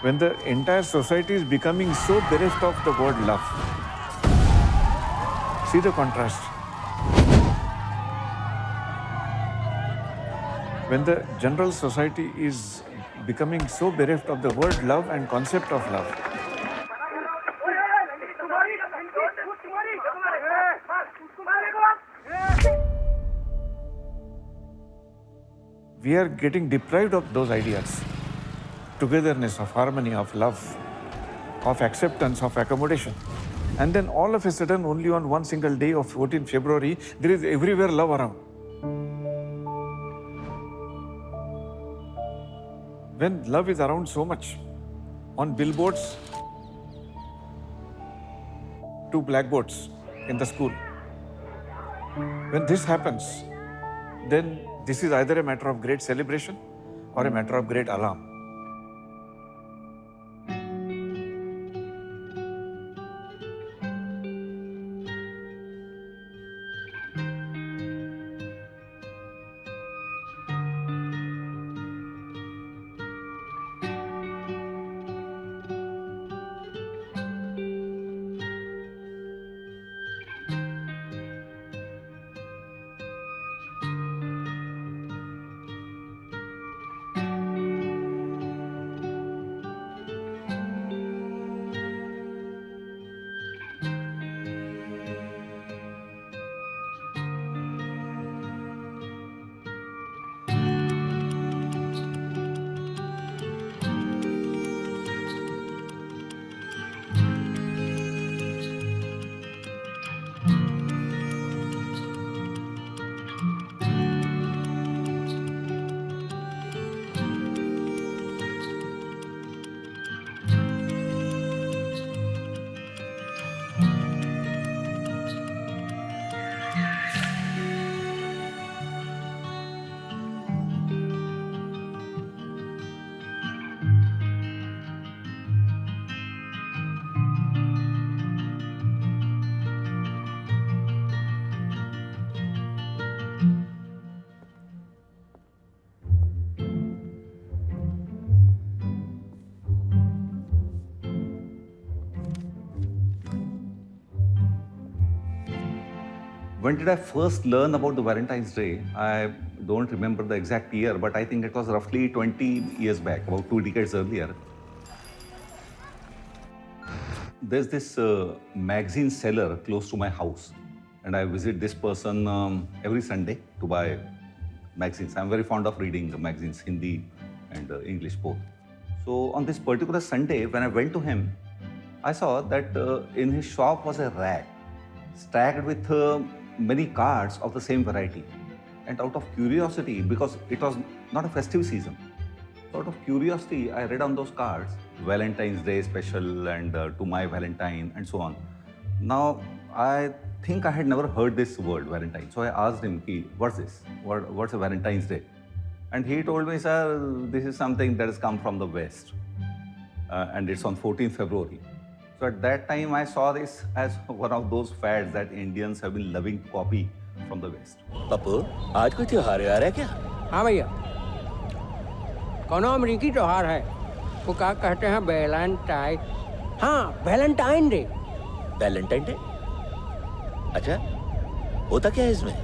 when the entire society is becoming so bereft of the word love. See the contrast. When the general society is becoming so bereft of the word love and concept of love, we are getting deprived of those ideas. Togetherness, of harmony, of love, of acceptance, of accommodation. And then all of a sudden, only on one single day of 14th February, there is everywhere love around. When love is around so much, on billboards, to blackboards in the school, when this happens, then this is either a matter of great celebration or a matter of great alarm. When did I first learn about the Valentine's Day? I don't remember the exact year, but I think it was roughly 20 years back, about 2 decades earlier. There's this magazine seller close to my house, and I visit this person every Sunday to buy magazines. I'm very fond of reading the magazines, Hindi and English both. So on this particular Sunday, when I went to him, I saw that in his shop was a rack stacked with many cards of the same variety. And out of curiosity, because it was not a festive season, so out of curiosity, I read on those cards, Valentine's Day special and to my Valentine and so on. Now, I think I had never heard this word, Valentine. So I asked him, what's this? What's a Valentine's Day? And he told me, sir, this is something that has come from the West. And it's on 14th February. So at that time, I saw this as one of those fads that Indians have been loving to copy from the West. Pappu, आज कोई त्योहार आ रहा है क्या? हाँ भैया, कौनो अमेरिकी त्योहार है, वो क्या कहते हैं वैलेंटाइन, हाँ वैलेंटाइन डे। Valentine day? अच्छा, होता क्या है इसमें?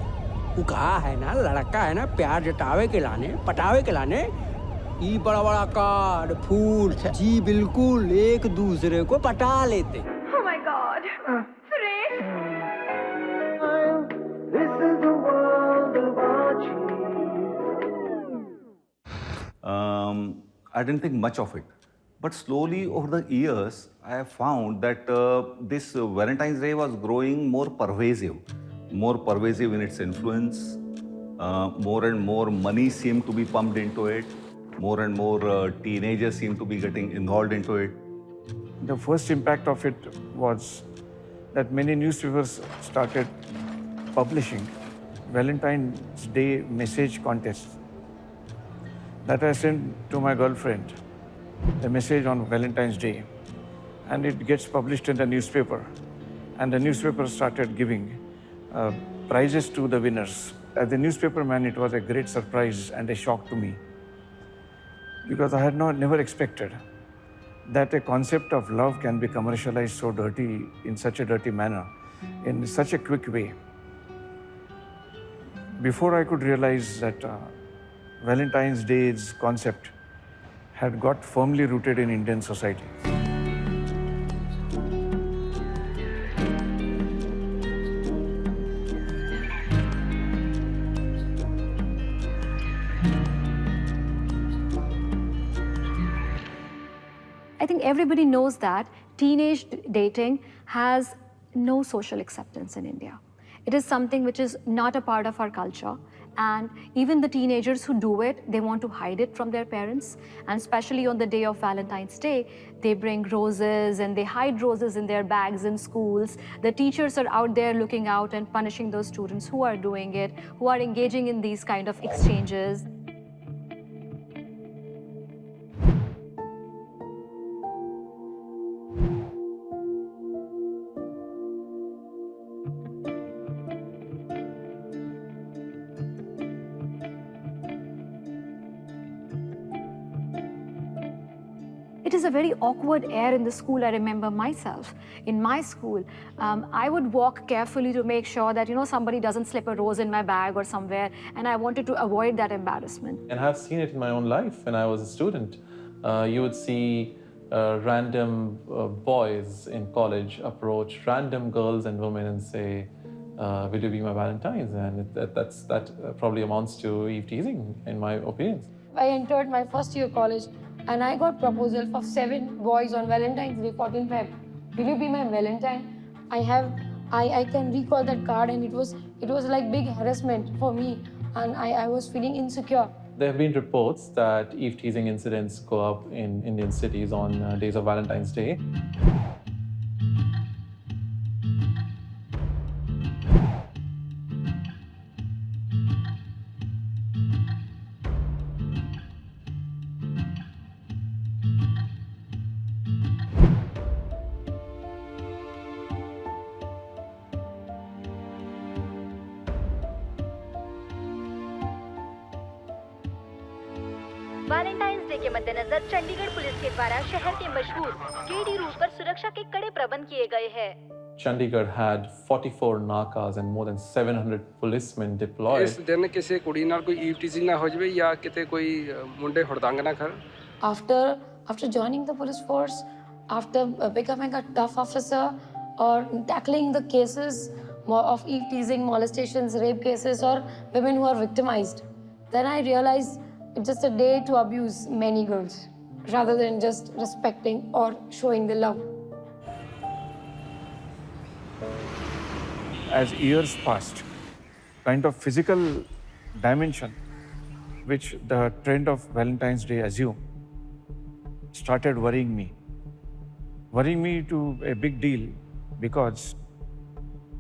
वो कहा है ना, लड़का है ना प्यार जतावे के लाने, पटावे के लाने, ये बड़ा बड़ा कार्ड, फूल, जी बिल्कुल एक दूसरे को पटा लेते। Oh my God, Fred! This is the world of Archie. I didn't think much of it. But slowly over the years, I have found that this Valentine's Day was growing more pervasive in its influence. More and more money seemed to be pumped into it. More and more teenagers seem to be getting involved into it. The first impact of it was that many newspapers started publishing Valentine's Day message contests. That I sent to my girlfriend, a message on Valentine's Day, and it gets published in the newspaper. And the newspaper started giving prizes to the winners. As a newspaperman, it was a great surprise and a shock to me, because I had never expected that a concept of love can be commercialized so dirty, in such a dirty manner, in such a quick way. Before I could realize that Valentine's Day's concept had got firmly rooted in Indian society. I think everybody knows that teenage dating has no social acceptance in India. It is something which is not a part of our culture. And even the teenagers who do it, they want to hide it from their parents. And especially on the day of Valentine's Day, they bring roses and they hide roses in their bags in schools. The teachers are out there looking out and punishing those students who are doing it, who are engaging in these kind of exchanges. It is a very awkward air in the school. I remember myself. In my school, I would walk carefully to make sure that, somebody doesn't slip a rose in my bag or somewhere, and I wanted to avoid that embarrassment. And I've seen it in my own life when I was a student. You would see random boys in college approach random girls and women and say, will you be my Valentines? And that probably amounts to eve teasing, in my opinion. I entered my first year college and I got proposal for 7 boys on Valentine's Day, 14 Feb. Will you be my Valentine? I can recall that card, and it was like big harassment for me, and I was feeling insecure. There have been reports that eve teasing incidents go up in Indian cities on days of Valentine's Day. Valentine's day के मद्देनजर Chandigarh police के द्वारा शहर के मशहूर KD root पर सुरक्षा के कड़े प्रबंध किए गए हैं। Chandigarh had 44 nakas and more than 700 policemen deployed. इस दिन किसी कुड़ी नाल कोई ईव टीजिंग ना हो जावे या किते कोई मुंडे हुड़दंग ना कर। After joining the police force, after becoming a tough officer or tackling the cases of eve teasing, molestations, rape cases, or women who are victimized, then I realized it's just a day to abuse many girls rather than just respecting or showing the love. As years passed, kind of physical dimension which the trend of Valentine's Day assumed started worrying me to a big deal, because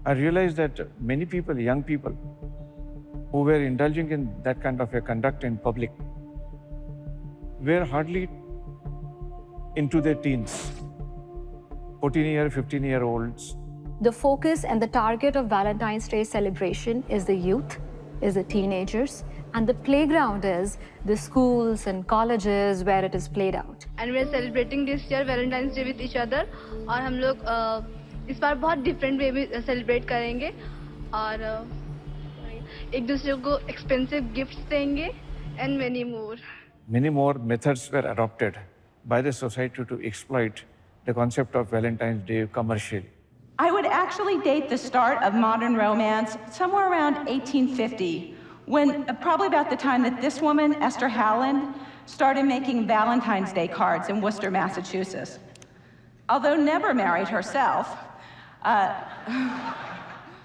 I realized that many people, young people, who were indulging in that kind of a conduct in public were hardly into their teens, 14-year, 15-year-olds. The focus and the target of Valentine's Day celebration is the youth, is the teenagers, and the playground is the schools and colleges where it is played out. And we are celebrating this year Valentine's Day with each other. और हम लोग इस बार बहुत different way में celebrate करेंगे और एक दूसरे को expensive gifts देंगे and many more. Many more methods were adopted by the society to exploit the concept of Valentine's Day commercially. I would actually date the start of modern romance somewhere around 1850, when probably about the time that this woman, Esther Howland, started making Valentine's Day cards in Worcester, Massachusetts. Although never married herself,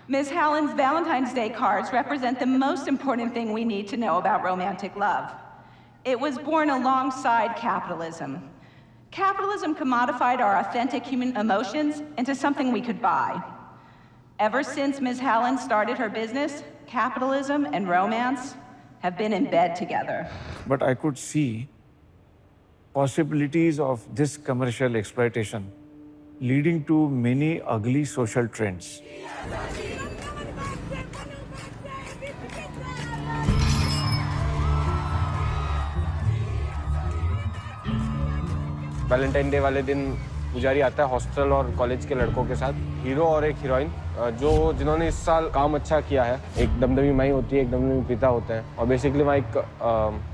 Ms. Howland's Valentine's Day cards represent the most important thing we need to know about romantic love. It was born alongside capitalism. Capitalism commodified our authentic human emotions into something we could buy. Ever since Ms. Howland started her business, capitalism and romance have been in bed together. But I could see possibilities of this commercial exploitation leading to many ugly social trends. Valentine day वाले दिन पुजारी आता है hostel और college के लड़कों के साथ, हीरो और एक हीरोइन जिन्होंने इस साल काम अच्छा किया है। एक दमदमी माई होती है, एक दमदमी पिता होते हैं और बेसिकली वहाँ एक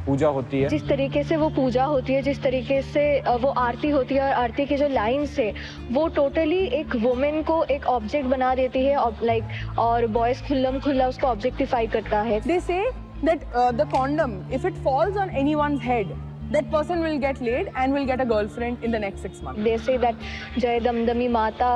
पूजा होती है। जिस तरीके से वो पूजा होती है, जिस तरीके से वो आरती होती है और आरती की जो लाइन्स है वो टोटली एक वुमेन को एक ऑब्जेक्ट बना देती है और बॉयज खुल्ला उसको ऑब्जेक्टिफाई करता है। They say that the condom, if it falls on anyone's head, that person will get laid and will get a girlfriend in the next 6 months. They say that जय दमदमी माता,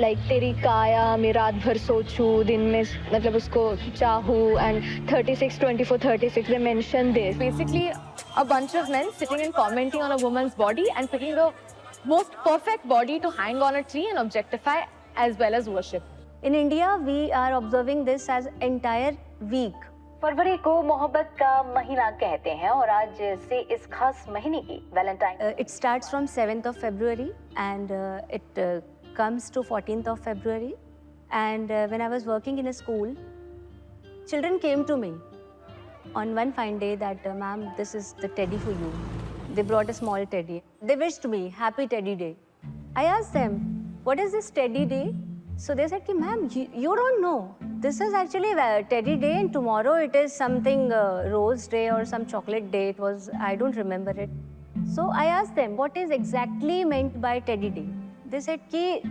like तेरी काया मैं रात भर सोचूं, दिन में मतलब उसको चाहूं, and 36, 24, 36 they mention this. Basically, a bunch of men sitting and commenting on a woman's body and picking the most perfect body to hang on a tree and objectify as well as worship. In India, we are observing this as entire week. फरवरी को मोहब्बत का महीना कहते हैं और आज से इस खास महीने की Valentine It starts from 7th of February and it comes to 14th of February. And when I was working in a school, children came to me on one fine day that, ma'am, this is the teddy for you. They brought a small teddy. They wished me happy teddy day. I asked them, what is this teddy day? So they said, ma'am, you don't know. This is actually teddy day and tomorrow it is something rose day or some chocolate day. It was, I don't remember it. So I asked them, what is exactly meant by teddy day? They said,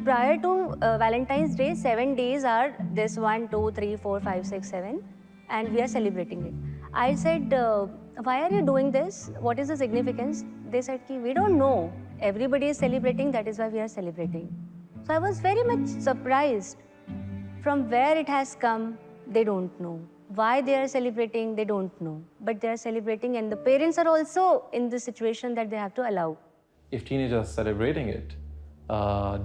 prior to Valentine's Day, 7 days are this 1, 2, 3, 4, 5, 6, 7 and we are celebrating it. I said, why are you doing this? What is the significance? They said, we don't know. Everybody is celebrating, that is why we are celebrating. So I was very much surprised. From where it has come, they don't know. Why they are celebrating, they don't know. But they are celebrating and the parents are also in the situation that they have to allow. If teenagers are celebrating it,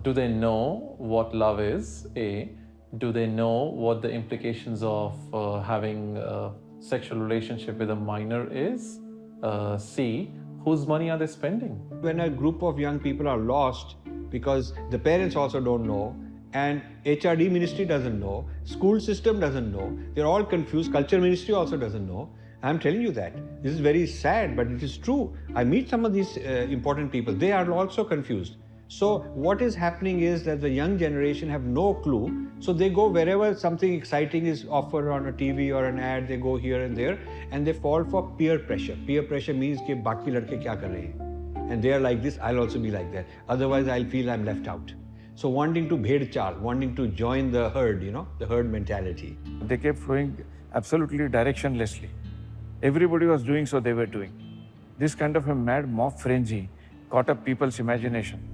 do they know what love is? A. Do they know what the implications of having a sexual relationship with a minor is? C. Whose money are they spending? When a group of young people are lost because the parents also don't know, and HRD ministry doesn't know, school system doesn't know, they're all confused, culture ministry also doesn't know. I'm telling you that. This is very sad, but it is true. I meet some of these important people, they are also confused. So what is happening is that the young generation have no clue, so they go wherever something exciting is offered on a TV or an ad, they go here and there, and they fall for peer pressure. Peer pressure means कि बाकी लड़के क्या कर रहे हैं? And they are like this, I'll also be like that. Otherwise, I'll feel I'm left out. So wanting to bhed chal, wanting to join the herd, the herd mentality. They kept flowing absolutely directionlessly. Everybody was doing, so they were doing. This kind of a mad mob frenzy caught up people's imagination.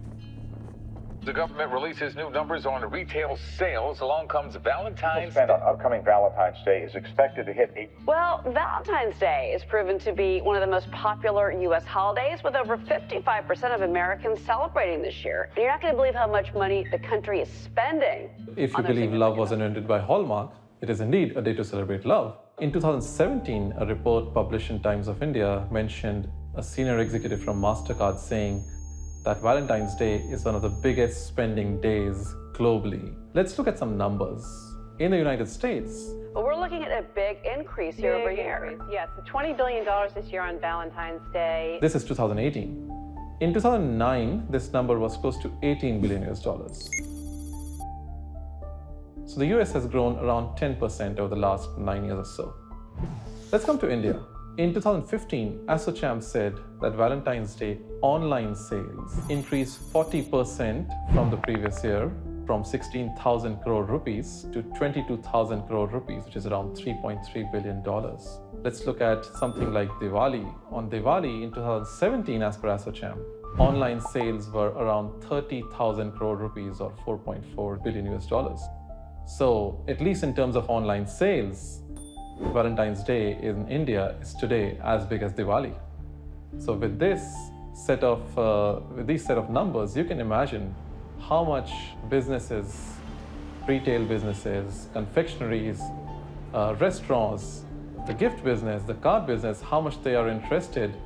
The government releases new numbers on retail sales. Along comes Valentine's Spend on upcoming Valentine's Day is expected to hit Well, Valentine's Day is proven to be one of the most popular U.S. holidays, with over 55% of Americans celebrating this year. And you're not going to believe how much money the country is spending. If you believe love was invented by Hallmark, it is indeed a day to celebrate love. In 2017, a report published in Times of India mentioned a senior executive from MasterCard saying that Valentine's Day is one of the biggest spending days globally. Let's look at some numbers. In the United States, But we're looking at a big increase year over year. Yes, $20 billion this year on Valentine's Day. this is 2018. In 2009, this number was close to $18 billion US. So the US has grown around 10% over the last 9 years or so. Let's come to India. In 2015, ASSOCHAM said that Valentine's Day online sales increased 40% from the previous year, from 16,000 crore rupees to 22,000 crore rupees, which is around $3.3 billion. Let's look at something like Diwali. On Diwali in 2017, as per ASSOCHAM, online sales were around 30,000 crore rupees or $4.4 billion US. So, at least in terms of online sales, Valentine's Day in India is today as big as Diwali. So with these set of numbers, you can imagine how much businesses, retail businesses, confectionaries, restaurants, the gift business, the card business, how much they are interested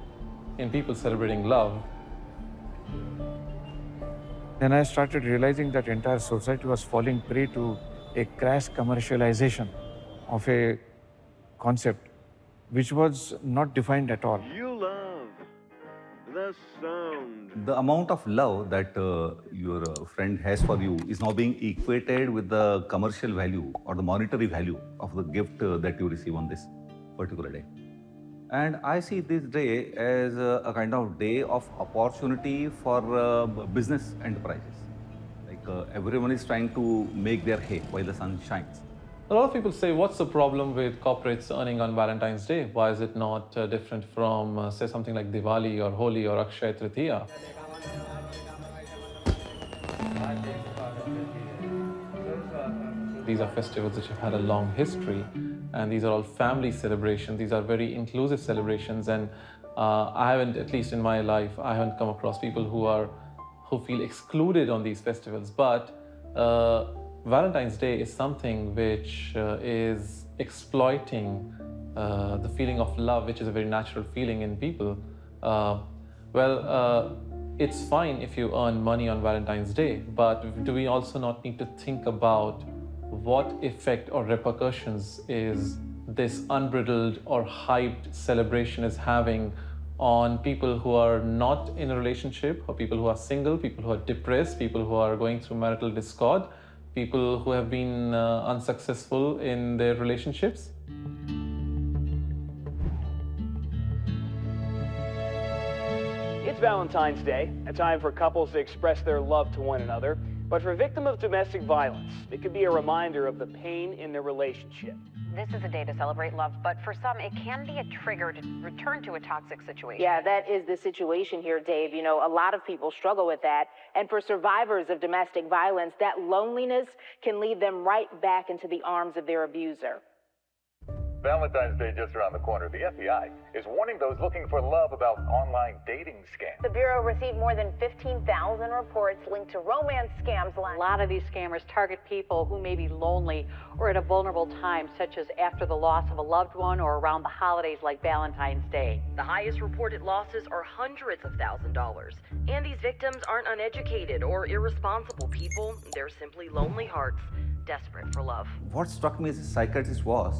in people celebrating love. Then I started realizing that entire society was falling prey to a crass commercialization of a concept which was not defined at all. You love the sound. The amount of love that your friend has for you is now being equated with the commercial value or the monetary value of the gift that you receive on this particular day. And I see this day as a kind of day of opportunity for business enterprises. Like everyone is trying to make their hay while the sun shines. A lot of people say, what's the problem with corporates earning on Valentine's Day? Why is it not different from, say, something like Diwali or Holi or Akshaya Tritiya? These are festivals which have had a long history, and these are all family celebrations. These are very inclusive celebrations, and I haven't, at least in my life, I haven't come across people who feel excluded on these festivals. But Valentine's Day is something which is exploiting the feeling of love, which is a very natural feeling in people. It's fine if you earn money on Valentine's Day, but do we also not need to think about what effect or repercussions is this unbridled or hyped celebration is having on people who are not in a relationship, or people who are single, people who are depressed, people who are going through marital discord, people who have been unsuccessful in their relationships? It's Valentine's Day, a time for couples to express their love to one another. But for a victim of domestic violence, it could be a reminder of the pain in their relationship. This is a day to celebrate love, but for some, it can be a trigger to return to a toxic situation. Yeah, that is the situation here, Dave. You know, a lot of people struggle with that. And for survivors of domestic violence, that loneliness can lead them right back into the arms of their abuser. Valentine's Day just around the corner. The FBI is warning those looking for love about online dating scams. The Bureau received more than 15,000 reports linked to romance scams. A lot of these scammers target people who may be lonely or at a vulnerable time, such as after the loss of a loved one or around the holidays like Valentine's Day. The highest reported losses are hundreds of $1,000s. And these victims aren't uneducated or irresponsible people. They're simply lonely hearts, desperate for love. What struck me as a psychiatrist was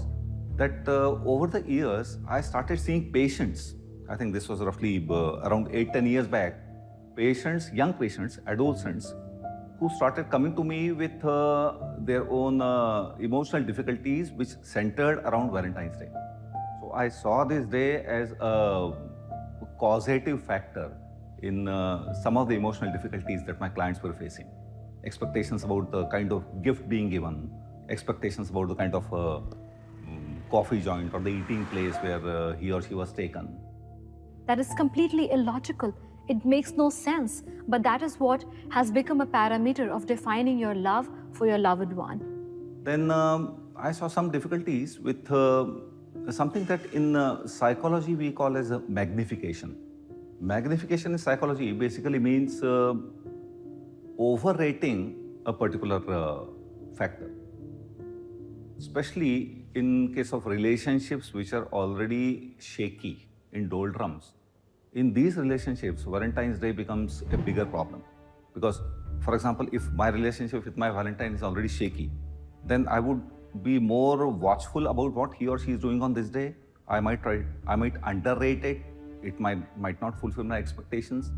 that over the years, I started seeing patients. I think this was roughly around 8-10 years back. Patients, young patients, adolescents, who started coming to me with their own emotional difficulties which centered around Valentine's Day. So I saw this day as a causative factor in some of the emotional difficulties that my clients were facing. Expectations about the kind of gift being given, expectations about the kind of coffee joint or the eating place where he or she was taken. That is completely illogical. It makes no sense, but that is what has become a parameter of defining your love for your loved one. Then I saw some difficulties with something that in psychology we call as a magnification. Magnification in psychology basically means overrating a particular factor. Especially in case of relationships which are already shaky, in doldrums. In these relationships, Valentine's Day becomes a bigger problem. Because, for example, if my relationship with my Valentine is already shaky, then I would be more watchful about what he or she is doing on this day. I might underrate it. It might not fulfill my expectations.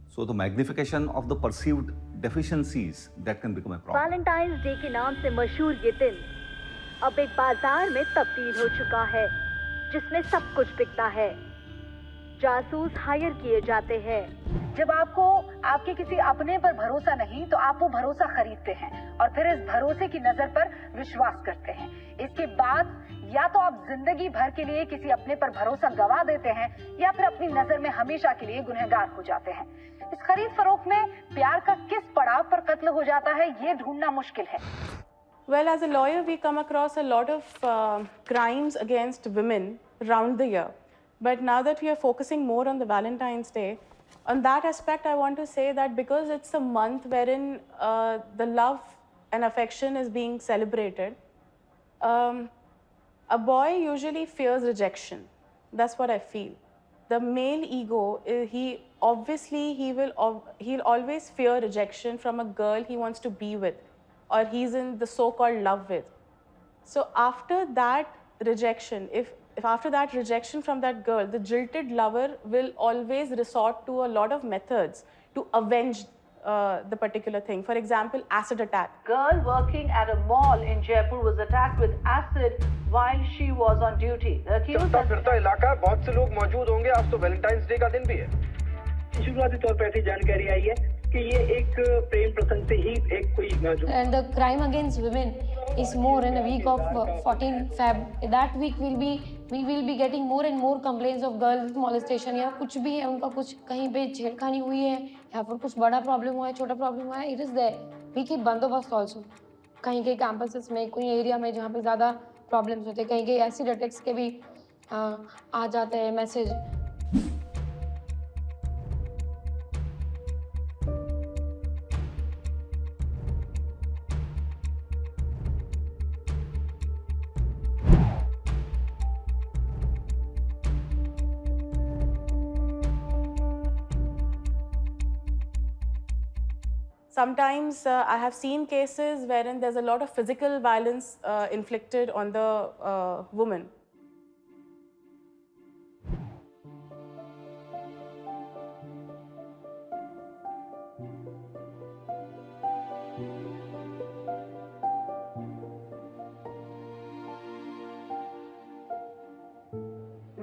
So the magnification of the perceived deficiencies, that can become a problem. Valentine's day के नाम से मशहूर ये दिन अब एक बाजार में तब्दील हो चुका है, जिसमें सब कुछ बिकता है। जासूस हायर किए जाते हैं। जब आपको आपके किसी अपने पर भरोसा नहीं, तो आप वो भरोसा खरीदते हैं और फिर इस भरोसे की नजर पर विश्वास करते हैं। इसके बाद या तो आप जिंदगी भर के लिए किसी अपने पर भरोसा गवा देते हैं, या फिर अपनी नजर में हमेशा के लिए गुनहगार हो जाते हैं। इस खरीद फरोख्त में प्यार का किस पड़ाव पर कत्ल हो जाता है, ये ढूंढना मुश्किल है। Well, as a lawyer, we come across a lot of crimes against women around the year. But now that we are focusing more on the Valentine's Day, on that aspect, I want to say that because it's a month wherein the love and affection is being celebrated, a boy usually fears rejection. That's what I feel. The male ego, he'll always fear rejection from a girl he wants to be with, or he's in the so-called love with. So after that rejection, if if after that rejection from that girl, the jilted lover will always resort to a lot of methods to avenge the particular thing. For example, acid attack. Girl working at a mall in Jaipur was attacked with acid while she was on duty. The accused चलता फिरता इलाका है, बहुत से लोग मौजूद होंगे. आज तो वैलेंटाइंस डे का दिन भी है. शुरुआती तौर पर ऐसी जानकारी आई है कि ये एक प्रेम प्रसंग से ही एक कोई जो. And the crime against women is more in a week of 14 Feb. That week we will be getting more and more complaints of girl molestation या कुछ भी है उनका कुछ कहीं पे छेड़खानी हुई है या फिर कुछ बड़ा प्रॉब्लम हुआ है छोटा प्रॉब्लम हुआ है. It is there. We keep बंदोबस्त also. कहीं के campuses में कोई एरिया में जहाँ पे ज़्यादा प्रॉब्लम्स होते हैं कहीं के एसिड अटैक्स के भी आ जाते हैं message. Sometimes I have seen cases wherein there's a lot of physical violence inflicted on the woman.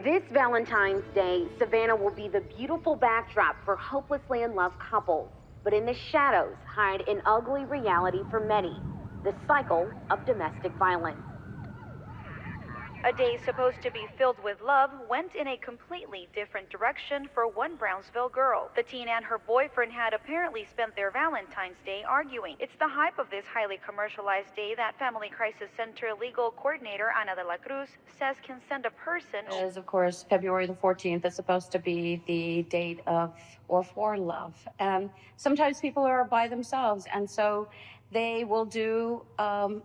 This Valentine's Day, Savannah will be the beautiful backdrop for hopelessly in love couples. But in the shadows hide an ugly reality for many, the cycle of domestic violence. A day supposed to be filled with love went in a completely different direction for one Brownsville girl. The teen and her boyfriend had apparently spent their Valentine's Day arguing. It's the hype of this highly commercialized day that Family Crisis Center legal coordinator Ana de la Cruz says can send a person... Is, of course, February the 14th is supposed to be the date of or for love. And sometimes people are by themselves, and so they will do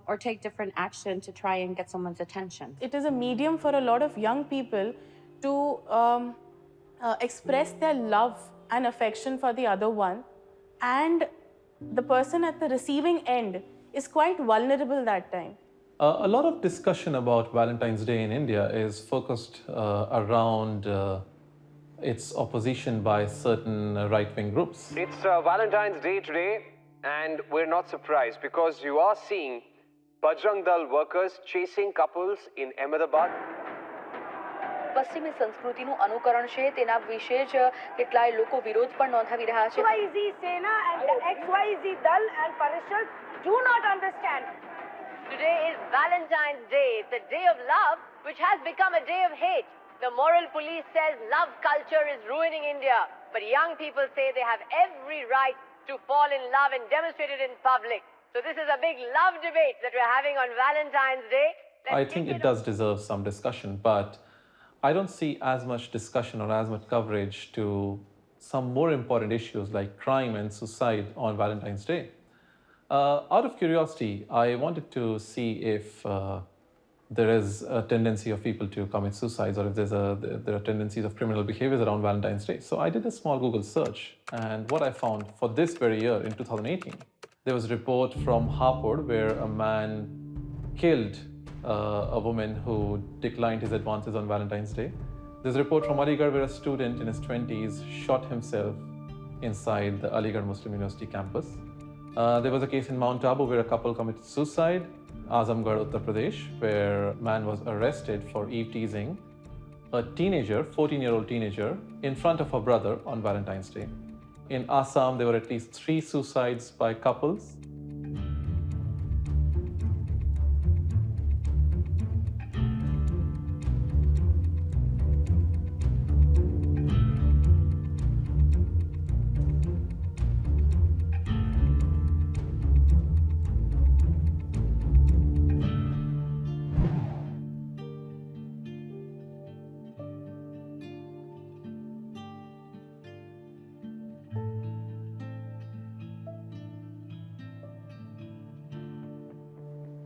or take different action to try and get someone's attention. It is a medium for a lot of young people to express their love and affection for the other one, and the person at the receiving end is quite vulnerable that time. A lot of discussion about Valentine's Day in India is focused around its opposition by certain right-wing groups. It's Valentine's Day today, and we're not surprised because you are seeing Bajrang Dal workers chasing couples in Ahmedabad. પશ્ચિમી સંસ્કૃતિનું અનુકરણ છે તેના વિશે જ કેટલાય લોકો વિરોધ પણ નોંધાવી રહ્યા છે. XYZ Sena and the XYZ Dal and Parishad do not understand. Today is Valentine's Day. It's a day of love which has become a day of hate. The moral police says love culture is ruining India, but young people say they have every right to fall in love and demonstrate it in public. So this is a big love debate that we're having on Valentine's Day. I think it does deserve some discussion, but I don't see as much discussion or as much coverage to some more important issues like crime and suicide on Valentine's Day. Out of curiosity, I wanted to see if there is a tendency of people to commit suicides or if there are tendencies of criminal behaviors around Valentine's Day. So I did a small Google search, and what I found for this very year in 2018, there was a report from Hapur where a man killed a woman who declined his advances on Valentine's Day. There's a report from Aligarh where a student in his 20s shot himself inside the Aligarh Muslim University campus. There was a case in Mount Abu where a couple committed suicide. Azamgarh, Uttar Pradesh, where a man was arrested for eve-teasing a teenager, 14-year-old teenager, in front of her brother on Valentine's Day. In Assam, there were at least 3 suicides by couples.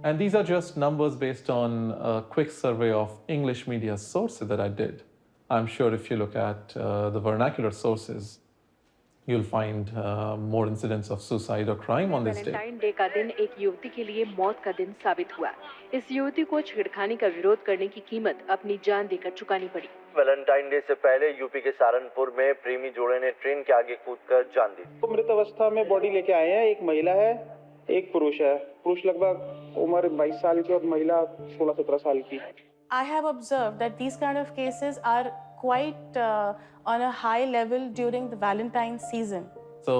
And these are just numbers based on a quick survey of English media sources that I did. I'm sure if you look at the vernacular sources, you'll find more incidents of suicide or crime on this day. Valentine day का दिन एक युवती के लिए मौत का दिन साबित हुआ। इस युवती को छेड़खानी का विरोध करने की कीमत अपनी जान देकर चुकानी पड़ी। वैलेंटाइन डे से पहले यूपी के सहारनपुर में प्रेमी जोड़े ने ट्रेन के आगे कूदकर जान दी। तो मृत अवस्था में बॉडी लेके आए हैं। एक महिला है, एक पुरुष है। पुरुष लगभग उम्र 22 साल की और महिला 16-17 साल की। I have observed that these kind of cases are quite on a high level during the Valentine's season. So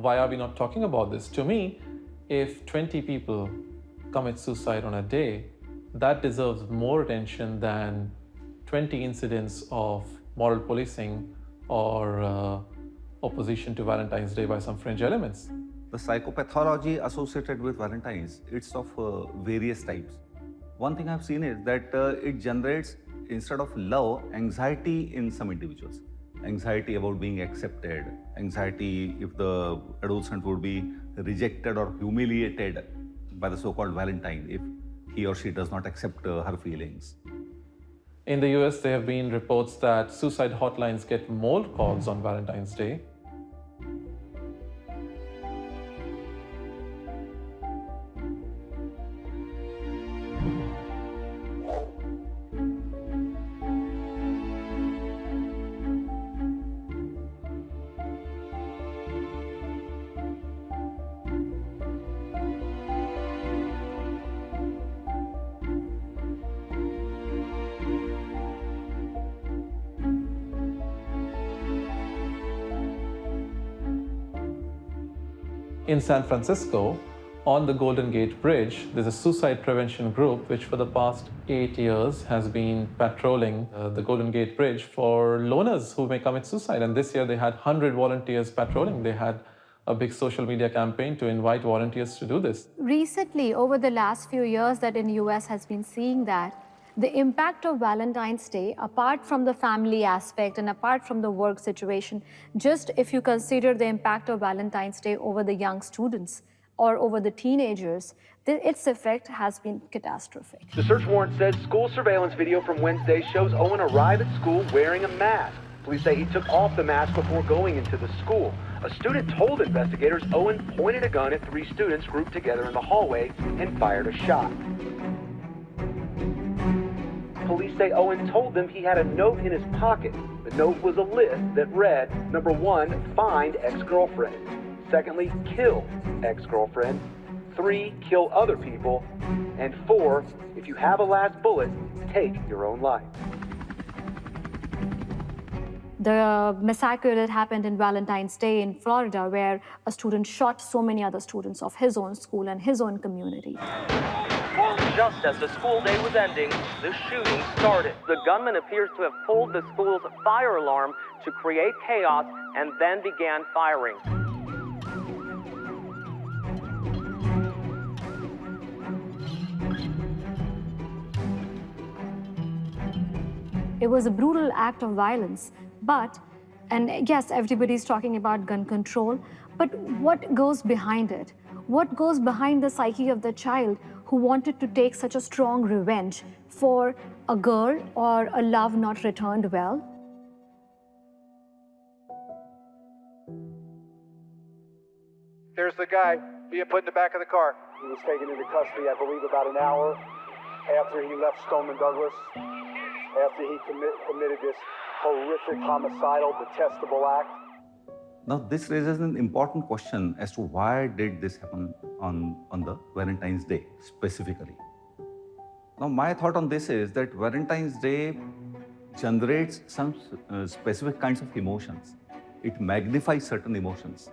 why are we not talking about this? To me, if 20 people commit suicide on a day, that deserves more attention than 20 incidents of moral policing or opposition to Valentine's Day by some fringe elements. The psychopathology associated with Valentine's, it's of various types. One thing I've seen is that it generates, instead of love, anxiety in some individuals. Anxiety about being accepted, anxiety if the adolescent would be rejected or humiliated by the so-called Valentine if he or she does not accept her feelings. In the US, there have been reports that suicide hotlines get more calls on Valentine's Day. In San Francisco, on the Golden Gate Bridge, there's a suicide prevention group which for the past 8 years has been patrolling the Golden Gate Bridge for loners who may commit suicide. And this year they had 100 volunteers patrolling. They had a big social media campaign to invite volunteers to do this. Recently, over the last few years that in US has been seeing that the impact of Valentine's Day, apart from the family aspect and apart from the work situation, just if you consider the impact of Valentine's Day over the young students or over the teenagers, its effect has been catastrophic. The search warrant says school surveillance video from Wednesday shows Owen arrive at school wearing a mask. Police say he took off the mask before going into the school. A student told investigators Owen pointed a gun at 3 students grouped together in the hallway and fired a shot. Police say Owen told them he had a note in his pocket. The note was a list that read, number 1, find ex-girlfriend. Secondly, kill ex-girlfriend. 3, kill other people. And 4, if you have a last bullet, take your own life. The massacre that happened in Valentine's Day in Florida, where a student shot so many other students of his own school and his own community. Just as the school day was ending, the shooting started. The gunman appears to have pulled the school's fire alarm to create chaos and then began firing. It was a brutal act of violence, but, and yes, everybody's talking about gun control, but what goes behind it? What goes behind the psyche of the child who wanted to take such a strong revenge for a girl or a love not returned well? There's the guy being put in the back of the car. He was taken into custody, I believe, about an hour after he left Stoneman Douglas, after he committed this horrific, homicidal, detestable act. Now, this raises an important question as to why did this happen on the Valentine's Day specifically. Now, my thought on this is that Valentine's Day generates some specific kinds of emotions. It magnifies certain emotions.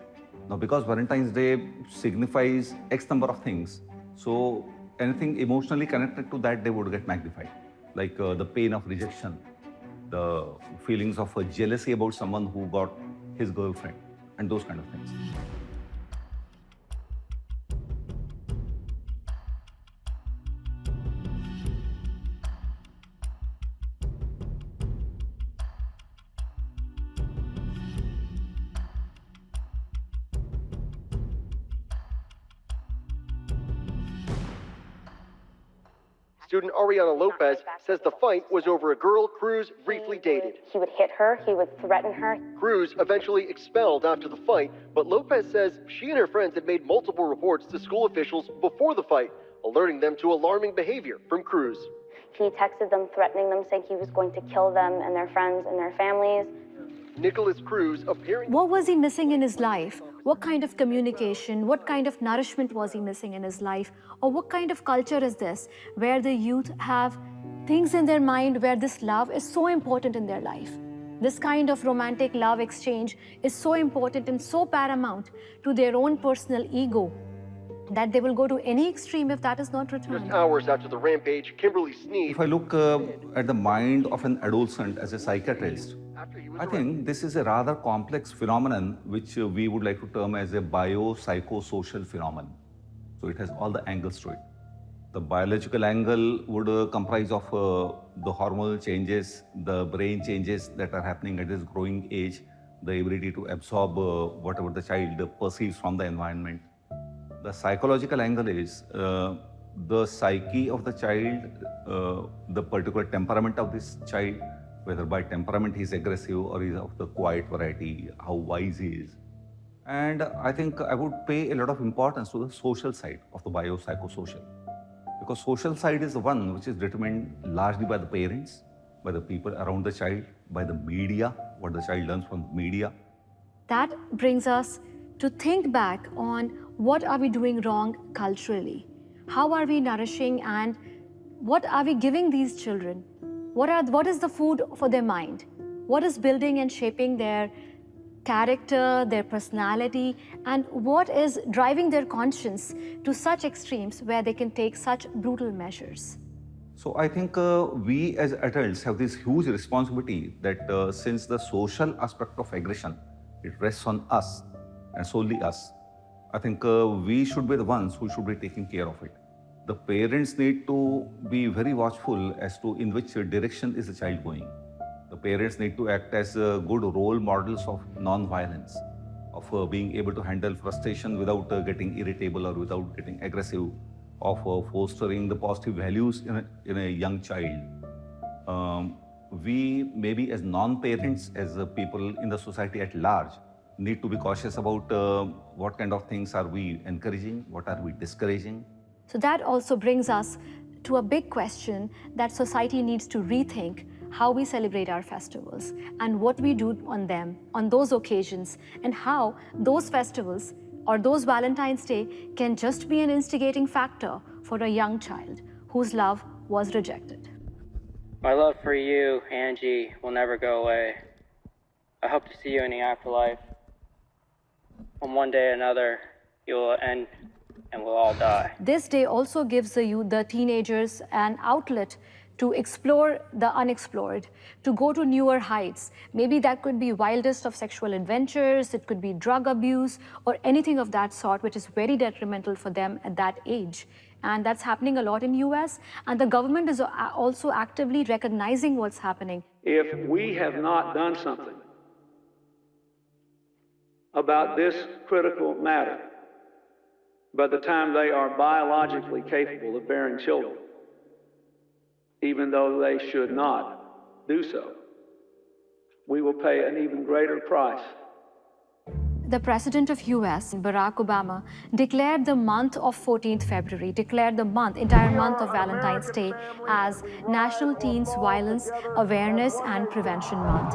Now, because Valentine's Day signifies X number of things, so anything emotionally connected to that day would get magnified. Like the pain of rejection, the feelings of jealousy about someone who got his girlfriend, and those kind of things. Student Ariana Lopez says the fight was over a girl Cruz briefly dated. He would hit her, he would threaten her. Cruz eventually expelled after the fight, but Lopez says she and her friends had made multiple reports to school officials before the fight, alerting them to alarming behavior from Cruz. He texted them, threatening them, saying he was going to kill them and their friends and their families. Nicholas Cruz appearing... What was he missing in his life? What kind of communication, what kind of nourishment was he missing in his life? Or what kind of culture is this, where the youth have things in their mind where this love is so important in their life? This kind of romantic love exchange is so important and so paramount to their own personal ego that they will go to any extreme if that is not returned. Just hours after the rampage, Kimberly Sneed... If I look at the mind of an adolescent as a psychiatrist, I think this is a rather complex phenomenon which we would like to term as a biopsychosocial phenomenon. So it has all the angles to it. The biological angle would comprise of the hormonal changes, the brain changes that are happening at this growing age, the ability to absorb whatever the child perceives from the environment. The psychological angle is the psyche of the child, the particular temperament of this child, whether by temperament he is aggressive or he is of the quiet variety, how wise he is. And I think I would pay a lot of importance to the social side of the biopsychosocial. Because social side is the one which is determined largely by the parents, by the people around the child, by the media, what the child learns from the media. That brings us to think back on what are we doing wrong culturally? How are we nourishing and what are we giving these children? What is the food for their mind? What is building and shaping their character, their personality, and what is driving their conscience to such extremes where they can take such brutal measures? So I think we as adults have this huge responsibility that since the social aspect of aggression, it rests on us and solely us. I think we should be the ones who should be taking care of it. The parents need to be very watchful as to in which direction is the child going. The parents need to act as good role models of non-violence, of being able to handle frustration without getting irritable or without getting aggressive, of fostering the positive values in a young child. We maybe as non-parents, as people in the society at large, need to be cautious about what kind of things are we encouraging, what are we discouraging. So that also brings us to a big question that society needs to rethink how we celebrate our festivals and what we do on them, on those occasions, and how those festivals or those Valentine's Day can just be an instigating factor for a young child whose love was rejected. My love for you, Angie, will never go away. I hope to see you in the afterlife. On one day or another, you will end and we'll all die. This day also gives the youth, the teenagers, an outlet to explore the unexplored, to go to newer heights. Maybe that could be wildest of sexual adventures, it could be drug abuse, or anything of that sort, which is very detrimental for them at that age. And that's happening a lot in US, and the government is also actively recognizing what's happening. If we have not done something about this critical matter, by the time they are biologically capable of bearing children, even though they should not do so, we will pay an even greater price. The president of US, Barack Obama, declared the month of 14th February, declared the entire month of Valentine's Day as National Teens Violence Awareness and Prevention Month.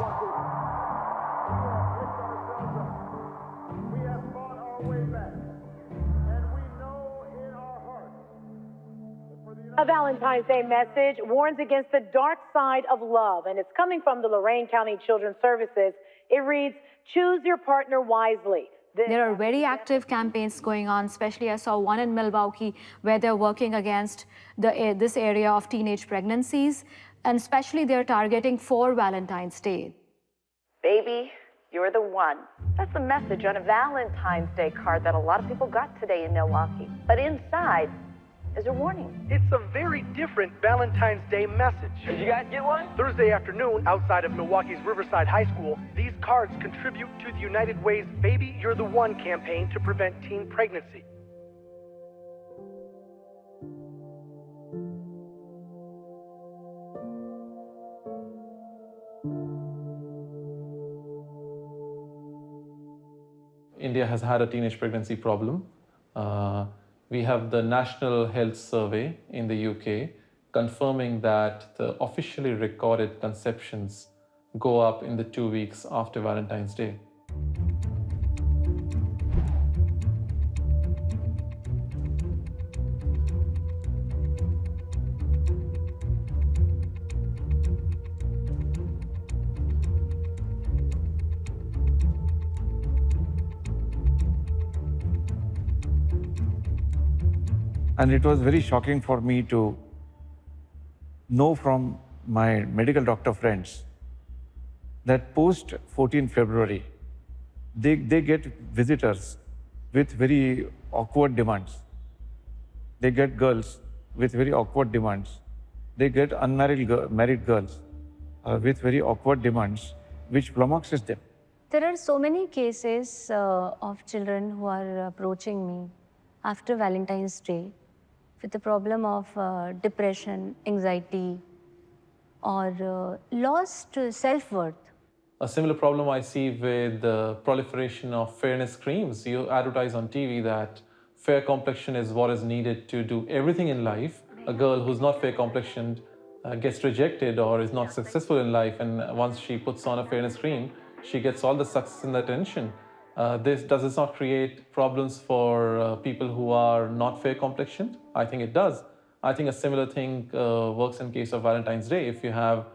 A Valentine's Day message warns against the dark side of love, and it's coming from the Lorain County Children's Services. It reads, choose your partner wisely. There are very active campaigns going on, especially I saw one in Milwaukee where they're working against this area of teenage pregnancies, and especially they're targeting for Valentine's Day. Baby, you're the one. That's the message on a Valentine's Day card that a lot of people got today in Milwaukee. But inside is a warning. It's a very different Valentine's Day message. Did you guys get one? Thursday afternoon, outside of Milwaukee's Riverside High School, these cards contribute to the United Way's Baby You're the One campaign to prevent teen pregnancy. India has had a teenage pregnancy problem. We have the National Health Survey in the UK confirming that the officially recorded conceptions go up in the 2 weeks after Valentine's Day. And it was very shocking for me to know from my medical doctor friends that post 14 February, they get visitors with very awkward demands. They get girls with very awkward demands. They get unmarried married girls with very awkward demands, which flummoxes them. There are so many cases of children who are approaching me after Valentine's Day with the problem of depression, anxiety, or lost self-worth. A similar problem I see with the proliferation of fairness creams. You advertise on TV that fair complexion is what is needed to do everything in life. A girl who's not fair complexioned gets rejected or is not successful in life, and once she puts on a fairness cream, she gets all the success and attention. Does this not create problems for people who are not fair complexioned? I think it does. I think a similar thing works in case of Valentine's Day. If you have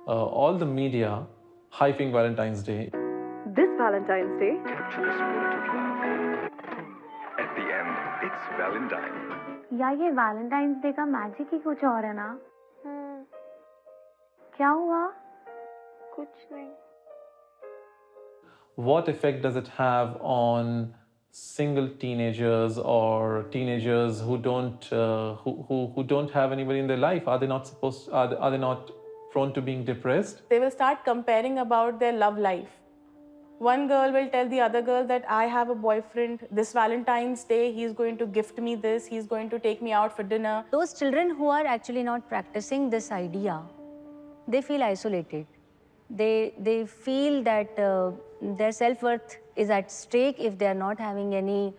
all the media hyping Valentine's Day. This Valentine's Day, capture the spirit of love. At the end, it's Valentine. या ये Valentine's Day का magic ही कुछ और है ना? क्या हुआ? कुछ नहीं. What effect does it have on single teenagers or teenagers who don't have anybody in their life? Are they not prone to being depressed? They will start comparing about their love life. One girl will tell the other girl that I have a boyfriend. This Valentine's Day, he's going to gift me this. He's going to take me out for dinner. Those children who are actually not practicing this idea, they feel isolated. They feel that their self-worth is at stake if they are not having any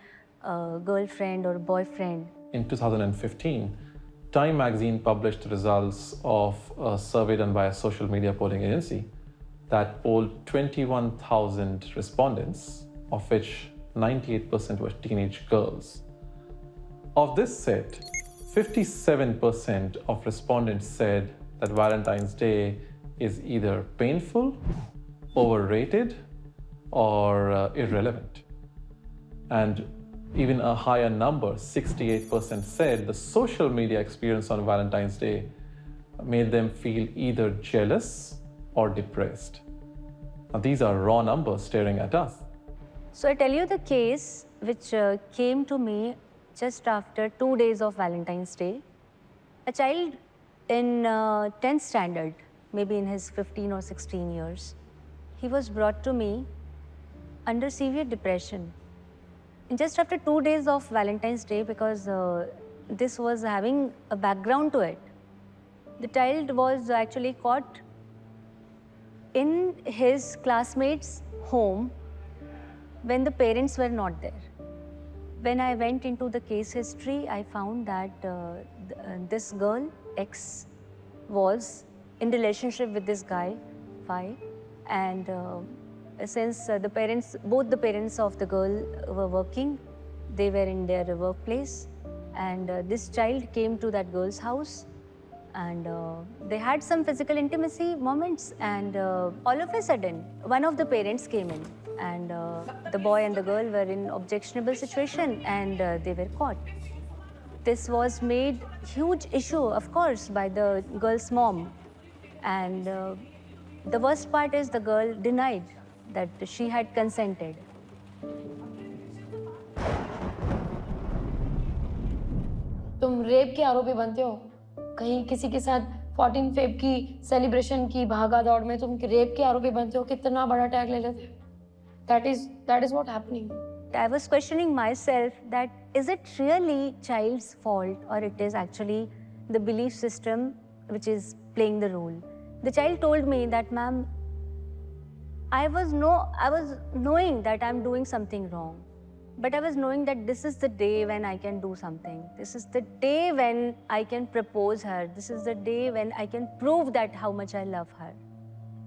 girlfriend or boyfriend. In 2015, Time magazine published the results of a survey done by a social media polling agency that polled 21,000 respondents, of which 98% were teenage girls. Of this set, 57% of respondents said that Valentine's Day is either painful, overrated, or irrelevant. And even a higher number, 68%, said the social media experience on Valentine's Day made them feel either jealous or depressed. Now, these are raw numbers staring at us. So I tell you the case which came to me just after 2 days of Valentine's Day. A child in 10th standard, maybe in his 15 or 16 years, he was brought to me under severe depression. And just after 2 days of Valentine's Day, because this was having a background to it, the child was actually caught in his classmate's home when the parents were not there. When I went into the case history, I found that this girl, X, was in relationship with this guy, Y, and since both the parents of the girl were working, they were in their workplace, and this child came to that girl's house, and they had some physical intimacy moments, and all of a sudden, one of the parents came in, and the boy and the girl were in objectionable situation, and they were caught. This was made huge issue, of course, by the girl's mom, and the worst part is the girl denied that she had consented. तुम rape के आरोपी बनते हो, कहीं किसी के साथ 14 Feb की सेलिब्रेशन की भागा दौड़ में तुम रेप के आरोपी बनते हो, कितना बड़ा टैग ले लेते हो. That is what happening. I was questioning myself that is it really child's fault or it is actually the belief system which is playing the role. The child told me that, ma'am, I was knowing that I'm doing something wrong. But I was knowing that this is the day when I can do something. This is the day when I can propose her. This is the day when I can prove that how much I love her.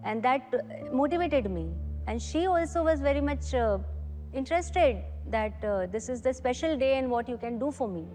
And that motivated me. And she also was very much interested that this is the special day and what you can do for me.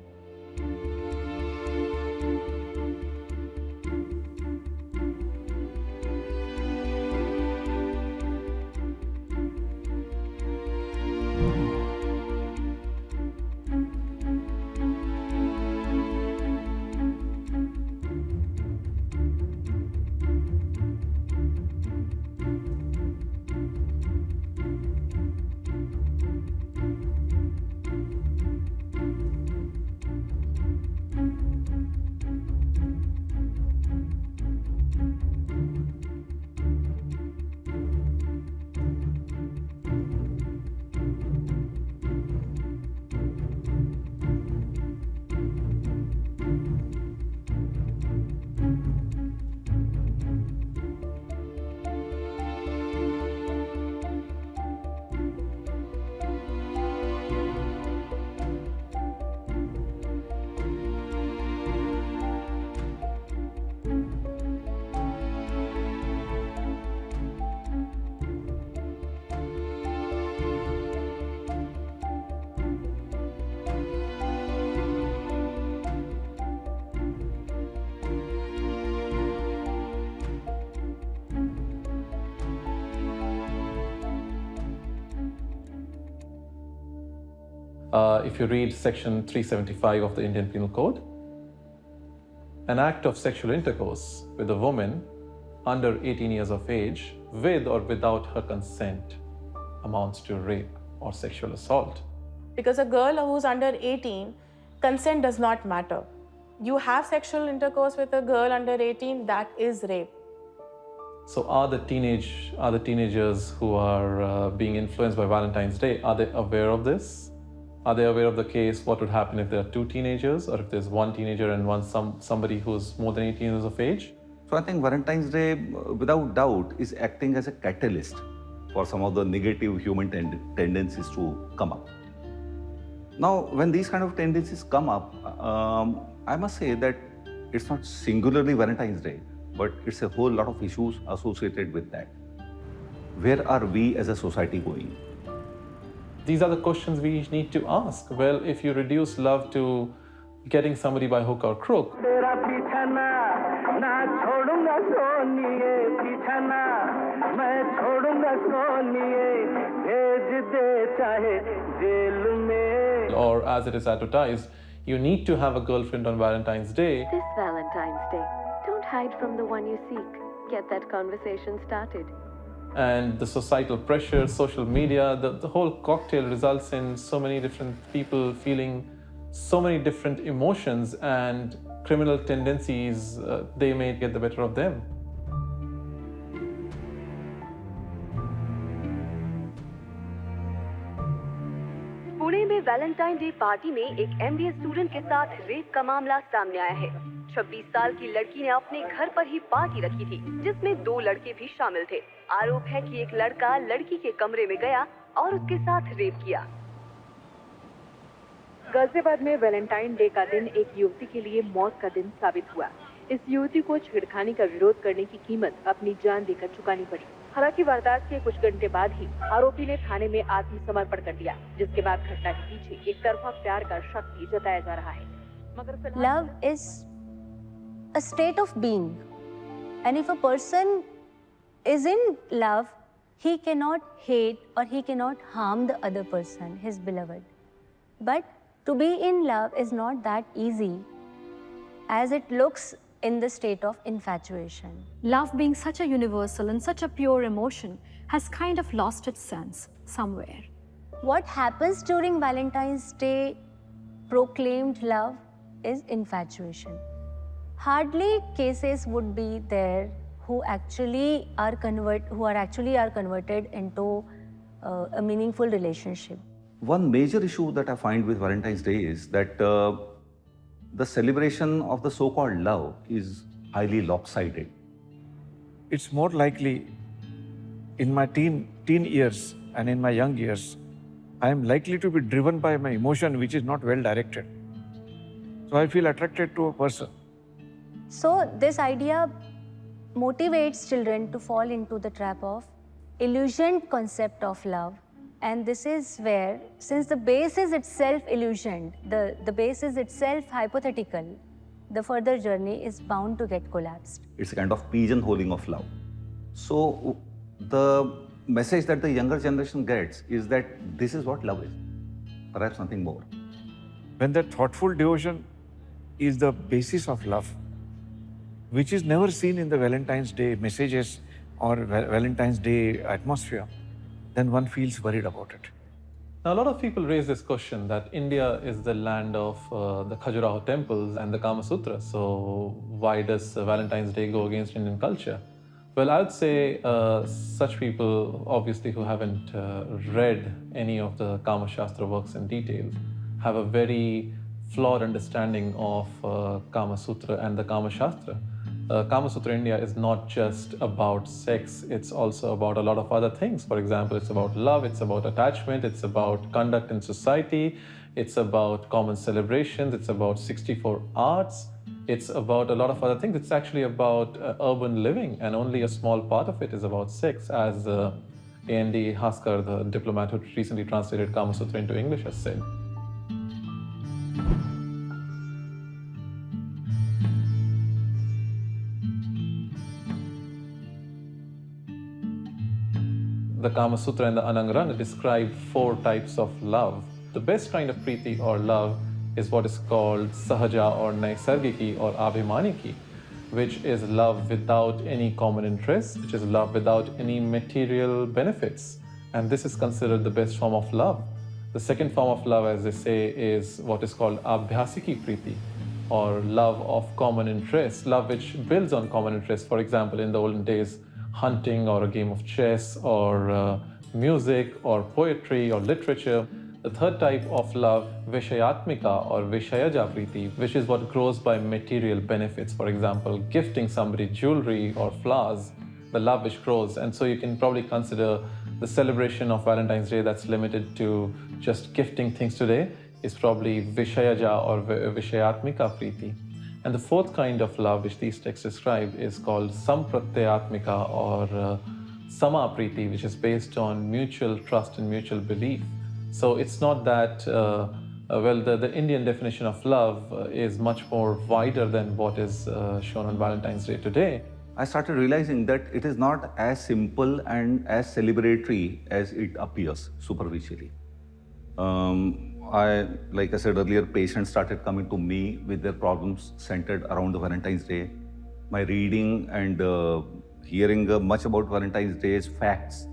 If you read section 375 of the Indian Penal Code, an act of sexual intercourse with a woman under 18 years of age, with or without her consent, amounts to rape or sexual assault. Because a girl who's under 18, consent does not matter. You have sexual intercourse with a girl under 18, that is rape. So are the teenagers who are being influenced by Valentine's Day, are they aware of this? Are they aware of the case? What would happen if there are two teenagers, or if there's one teenager and somebody who's more than 18 years of age? So I think Valentine's Day, without doubt, is acting as a catalyst for some of the negative human tendencies to come up. Now, when these kind of tendencies come up, I must say that it's not singularly Valentine's Day, but it's a whole lot of issues associated with that. Where are we as a society going? These are the questions we need to ask. Well, if you reduce love to getting somebody by hook or crook, or as it is advertised, you need to have a girlfriend on Valentine's Day. This Valentine's Day, don't hide from the one you seek. Get that conversation started. And the societal pressure, social media, the whole cocktail results in so many different people feeling so many different emotions, and criminal tendencies, they may get the better of them. Pune में Valentine day party में एक MBA student के साथ rape का मामला सामने आया है। 26 साल की लड़की ने अपने घर पर ही पार्टी रखी थी, जिसमें 2 लड़के भी शामिल थे। आरोप है कि एक लड़का लड़की के कमरे में गया और उसके साथ रेप किया। गाजियाबाद में वैलेंटाइन डे का दिन एक युवती के लिए मौत का दिन साबित हुआ। इस युवती को छेड़खानी का विरोध करने की कीमत अपनी जान देकर चुकानी पड़ी। हालांकि वारदात के कुछ घंटे बाद ही आरोपी ने थाने में आत्मसमर्पण कर दिया, जिसके बाद घटना के पीछे एक तरफा प्यार का शक भी जताया जा रहा है। मगर love is a state of being, and if a person is in love, he cannot hate or he cannot harm the other person, his beloved. But to be in love is not that easy as it looks in the state of infatuation. Love, being such a universal and such a pure emotion, has kind of lost its sense somewhere. What happens during Valentine's Day proclaimed love is infatuation. Hardly cases would be there who actually are converted into a meaningful relationship. One major issue that I find with Valentine's Day is that the celebration of the so-called love is highly lopsided. It's more likely in my teen years and in my young years, I am likely to be driven by my emotion which is not well directed. So I feel attracted to a person. So this idea motivates children to fall into the trap of illusioned concept of love. And this is where, since the base is itself illusioned, the base is itself hypothetical, the further journey is bound to get collapsed. It's a kind of pigeonholing of love. So the message that the younger generation gets is that this is what love is, perhaps nothing more. When that thoughtful devotion is the basis of love, which is never seen in the Valentine's Day messages or Valentine's Day atmosphere, then one feels worried about it. Now, a lot of people raise this question that India is the land of the Khajuraho temples and the Kama Sutra. So why does Valentine's Day go against Indian culture? Well, I would say such people, obviously, who haven't read any of the Kama Shastra works in detail, have a very flawed understanding of Kama Sutra and the Kama Shastra. Kama Sutra India is not just about sex, it's also about a lot of other things. For example, it's about love, it's about attachment, it's about conduct in society, it's about common celebrations, it's about 64 arts, it's about a lot of other things. It's actually about urban living, and only a small part of it is about sex, as A.N.D. Haskar, the diplomat who recently translated Kama Sutra into English, has said. The Kama Sutra and the Anangrana describe 4 types of love. The best kind of preeti or love is what is called sahaja or naisargiki or abhimaniki, which is love without any common interest, which is love without any material benefits. And this is considered the best form of love. The second form of love, as they say, is what is called abhyasiki preeti, or love of common interest, love which builds on common interest. For example, in the olden days, hunting or a game of chess or music or poetry or literature. The third type of love, Vishayatmika or Vishayaja Priti, which is what grows by material benefits. For example, gifting somebody jewelry or flowers, the love which grows. And so you can probably consider the celebration of Valentine's Day that's limited to just gifting things today is probably Vishayaja or Vishayatmika Priti. And the fourth kind of love which these texts describe is called Sampratyatmika or Sama Priti, which is based on mutual trust and mutual belief. So it's not that, the Indian definition of love is much more wider than what is shown on Valentine's Day today. I started realizing that it is not as simple and as celebratory as it appears superficially. Like I said earlier, patients started coming to me with their problems centered around the Valentine's Day. My reading and hearing much about Valentine's Day's facts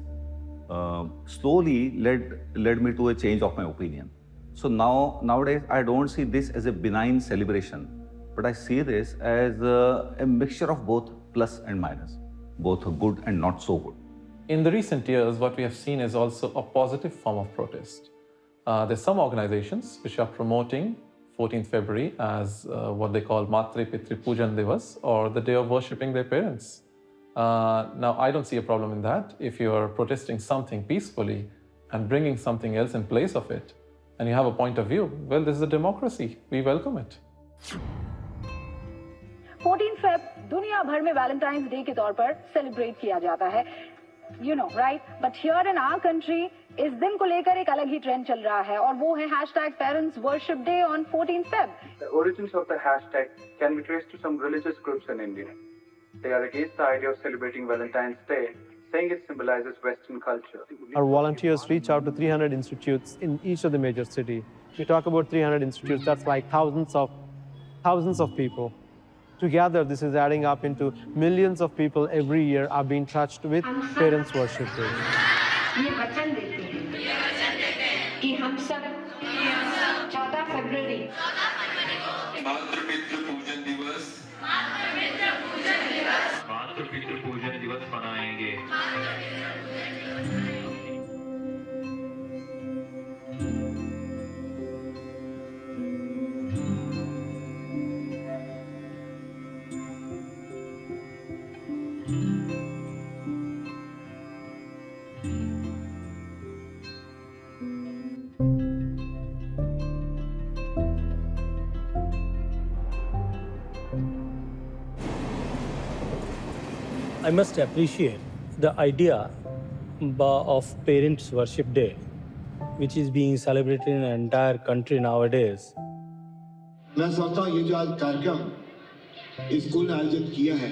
slowly led me to a change of my opinion. So nowadays, I don't see this as a benign celebration, but I see this as a mixture of both plus and minus, both good and not so good. In the recent years, what we have seen is also a positive form of protest. There's some organizations which are promoting 14th February as what they call Matri Pitri Pujan Divas, or the day of worshipping their parents. Now, I don't see a problem in that. If you're protesting something peacefully and bringing something else in place of it, and you have a point of view, well, this is a democracy. We welcome it. 14 Feb दुनिया भर में Valentine's Day के तौर पर celebrate किया जाता है. You know, right? But here in our country, इस दिन को लेकर एक अलग ही ट्रेंड चल रहा है, और वो है #ParentsWorshipDay on 14 Feb. The origins of the hashtag can be traced to some religious groups in India. They are against the idea of celebrating Valentine's Day, saying it symbolizes Western culture. Our volunteers reach out to 300 institutes in each of the major cities. We talk about 300 institutes, that's like thousands of people. Together, this is adding up into millions of people every year are being touched with Parents Worship Day. ये वचन देते हैं कि हम सब 14 फरवरी मातृपितृ पूजन दिवस मनाएंगे. I must appreciate the idea of Parents Worship Day, which is being celebrated in the entire country nowadays. मैं सोचता हूँ ये जो आज कार्यक्रम स्कूल ने आयोजित किया है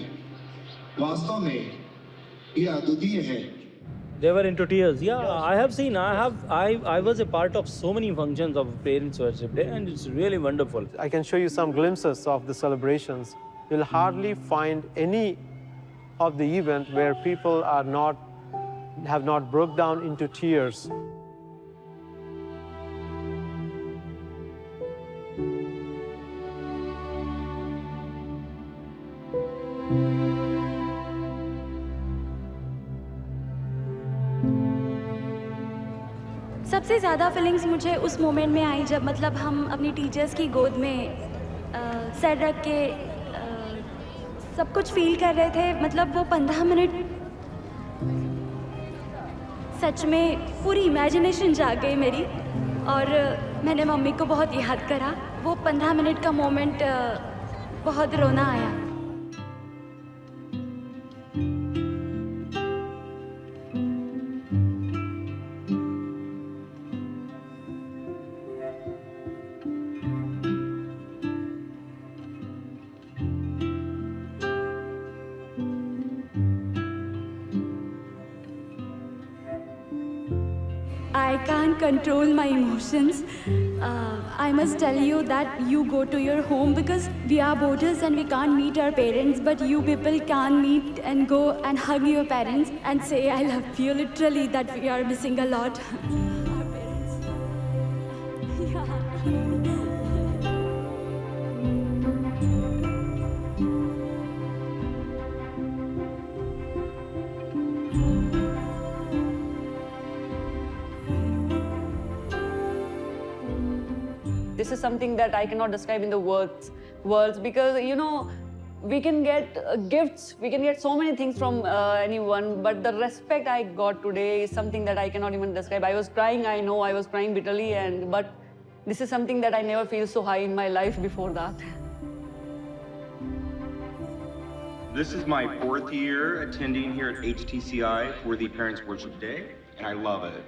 वास्तव में ये अद्वितीय है. They were into tears. Yeah, I have seen. I was a part of so many functions of Parents Worship Day, and it's really wonderful. I can show you some glimpses of the celebrations. You'll hardly find any of the event where people have not broke down into tears. सबसे ज़्यादा feelings मुझे उस moment में आई जब मतलब हम अपनी teachers की गोद में सर रख के सब कुछ फील कर रहे थे. मतलब वो 15 मिनट सच में पूरी इमेजिनेशन जाग गई मेरी और मैंने मम्मी को बहुत याद करा. वो 15 मिनट का मोमेंट बहुत रोना आया. I can't control my emotions. I must tell you that you go to your home because we are boarders and we can't meet our parents, but you people can meet and go and hug your parents and say I love you. Literally, that we are missing a lot. Our parents. Yeah. This is something that I cannot describe in the words because, you know, we can get gifts, we can get so many things from anyone, but the respect I got today is something that I cannot even describe. I was crying, I know, I was crying bitterly, but this is something that I never feel so high in my life before that. This is my 4th year attending here at HTCI for the Parents Worship Day, and I love it.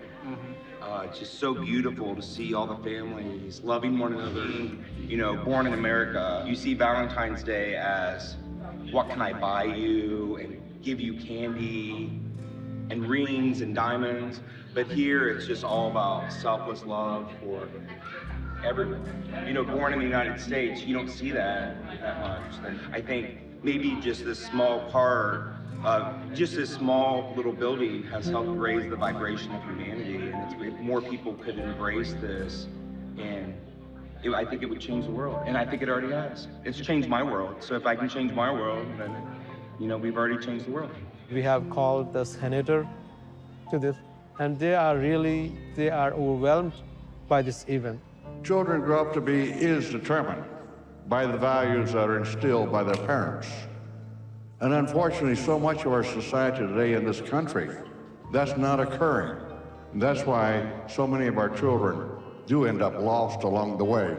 It's just so beautiful to see all the families loving one another. You know, born in America, you see Valentine's Day as what can I buy you and give you candy and rings and diamonds. But here it's just all about selfless love for everyone. You know, born in the United States, you don't see that much. And I think maybe just this small part just this small little building has helped raise the vibration of humanity, and if more people could embrace this, and I think it would change the world, and I think it already has. It's changed my world, so if I can change my world, then, you know, we've already changed the world. We have called the senator to this, and they are overwhelmed by this event. Children grow up to be determined by the values that are instilled by their parents. And unfortunately, so much of our society today in this country, that's not occurring. And that's why so many of our children do end up lost along the way.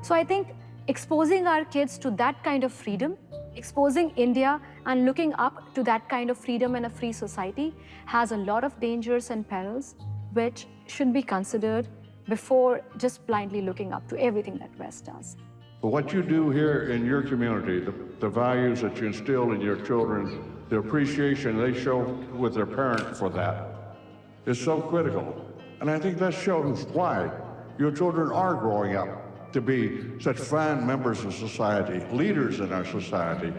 So I think exposing our kids to that kind of freedom, exposing India and looking up to that kind of freedom and a free society has a lot of dangers and perils which should be considered before just blindly looking up to everything that West does. But what you do here in your community, the values that you instill in your children, the appreciation they show with their parent for that is so critical. And I think that shows why your children are growing up to be such fine members of society, leaders in our society.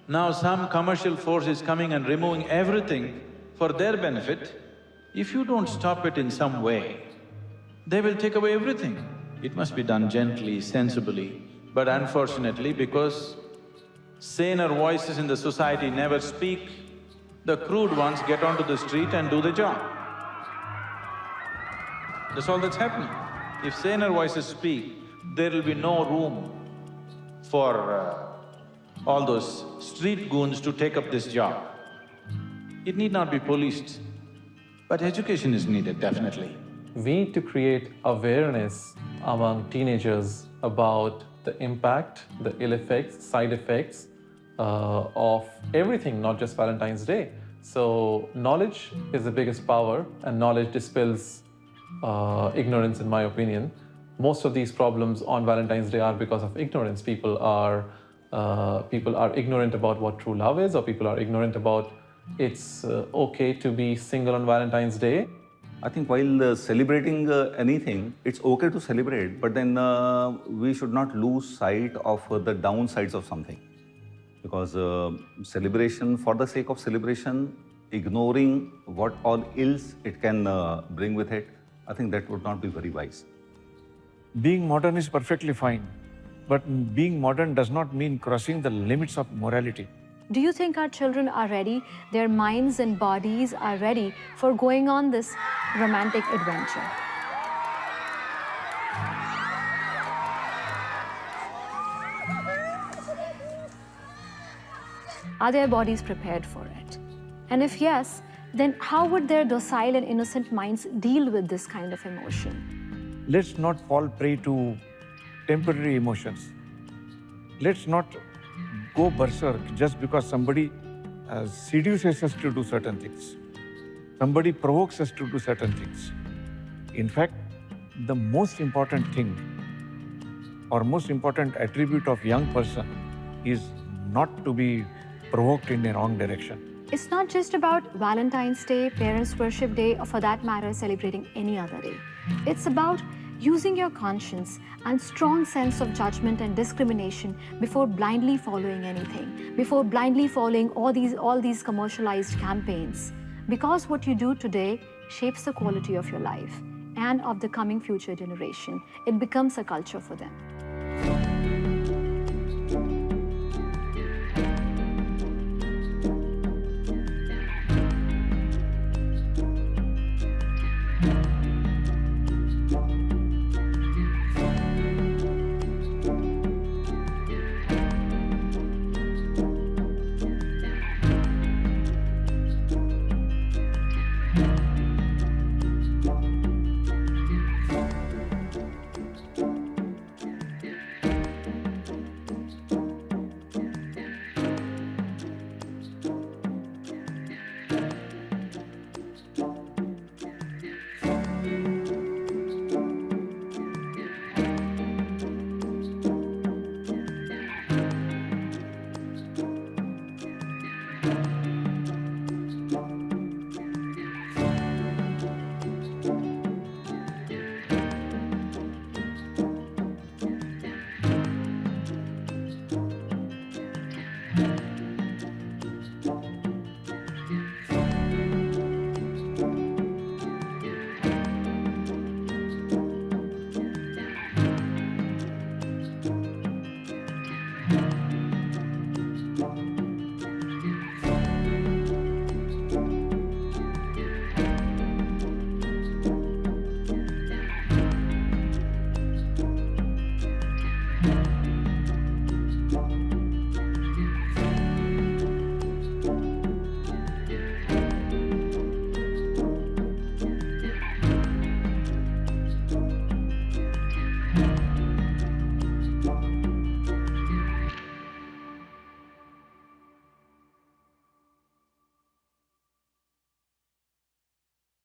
Now some commercial force is coming and removing everything for their benefit. If you don't stop it in some way, they will take away everything. It must be done gently, sensibly, but unfortunately, because saner voices in the society never speak, the crude ones get onto the street and do the job. That's all that's happening. If saner voices speak, there will be no room for all those street goons to take up this job. It need not be policed, but education is needed, definitely. We need to create awareness among teenagers about the impact, the ill effects, side effects of everything, not just Valentine's Day. So knowledge is the biggest power, and knowledge dispels ignorance, in my opinion. Most of these problems on Valentine's Day are because of ignorance. People are ignorant about what true love is, or people are ignorant about it's okay to be single on Valentine's Day. I think while celebrating anything, it's okay to celebrate, but then we should not lose sight of the downsides of something. Because celebration for the sake of celebration, ignoring what all ills it can bring with it, I think that would not be very wise. Being modern is perfectly fine, but being modern does not mean crossing the limits of morality. Do you think our children are ready, their minds and bodies are ready for going on this romantic adventure? Are their bodies prepared for it? And if yes, then how would their docile and innocent minds deal with this kind of emotion? Let's not fall prey to temporary emotions. Let's not go berserk just because somebody seduces us to do certain things. Somebody provokes us to do certain things. In fact, the most important thing or most important attribute of young person is not to be provoked in the wrong direction. It's not just about Valentine's Day, Parents' Worship Day, or for that matter, celebrating any other day. It's about using your conscience and strong sense of judgment and discrimination before blindly following anything, before blindly following all these commercialized campaigns. Because what you do today shapes the quality of your life and of the coming future generation. It becomes a culture for them.